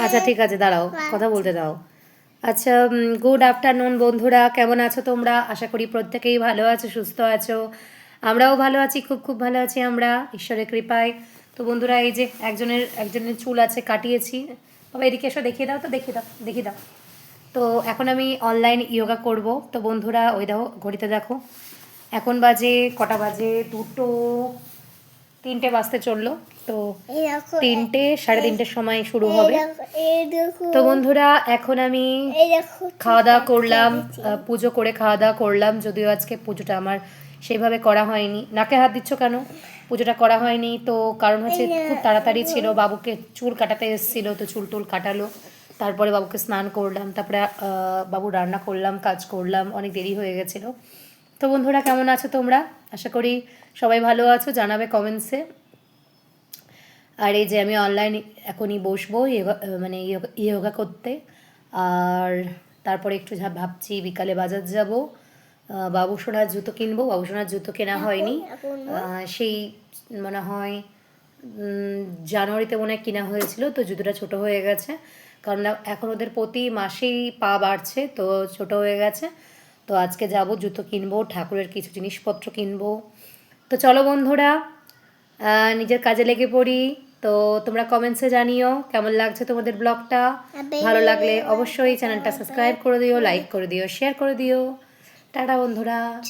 আচ্ছা ঠিক আছে, দাঁড়াও, কথা বলতে দাও। আচ্ছা, গুড আফটারনুন বন্ধুরা, কেমন আছো তোমরা? আশা করি প্রত্যেকেই ভালো আছো, সুস্থ আছো। আমরাও ভালো আছি, খুব খুব ভালো আছি আমরা, ঈশ্বরের কৃপায়। তো বন্ধুরা, এই যে একজনের চুল আছে, কাটিয়েছি। বাবা এদিকে এসো, দেখিয়ে দাও তো, দেখিয়ে দাও। তো এখন আমি অনলাইন ইয়োগা করব। তো বন্ধুরা, ওই দেখো ঘড়িতে দেখো, এখন বাজে কটা বাজে, 3টে বাজতে চললো। তো 3টে, 3:30 সময় শুরু হবে। তো বন্ধুরা, এখন আমি খাওয়া দাওয়া করলাম, পুজো করে খাওয়া দাওয়া করলাম। যদিও আজকে পুজোটা আমার সেইভাবে করা হয়নি। নাকে হাত দিচ্ছ কেন? পুজোটা করা হয়নি তো কারণ হচ্ছে খুব তাড়াতাড়ি ছিল, বাবুকে চুল কাটাতে এসেছিলো, তো চুল টুল কাটালো। তারপরে বাবুকে স্নান করলাম, তারপরে বাবু রান্না করলাম, কাজ করলাম, অনেক দেরি হয়ে গেছিলো। তো বন্ধুরা, কেমন আছো তোমরা? আশা করি সবাই ভালো আছো, জানাবে কমেন্টসে। আর এই যে আমি অনলাইন এখনই বসবো মানে ইয়োগা করতে। আর তারপরে একটু ভাবছি বিকালে বাজার যাব, বাবু সোনার জুতো কিনবো। বাবু সোনার জুতো কেনা হয়নি, সেই মনে হয় জানুয়ারিতে মনে হয় কেনা হয়েছিল, তো জুতোটা ছোট হয়ে গেছে। কারণ এখন ওদের প্রতি মাসেই পা বাড়ছে, তো ছোট হয়ে গেছে। তো আজকে যাব, জুতো কিনবো, ঠাকুরের কিছু জিনিসপত্র কিনবো। তো চলো বন্ধুরা, নিজের কাজে লেগে পড়ি। তো তোমরা কমেন্টসে জানিও কেমন লাগছে তোমাদের ব্লগটা। ভালো লাগলে অবশ্যই চ্যানেলটা সাবস্ক্রাইব করে দিও, লাইক করে দিও, শেয়ার করে দিও। টাটা বন্ধুরা।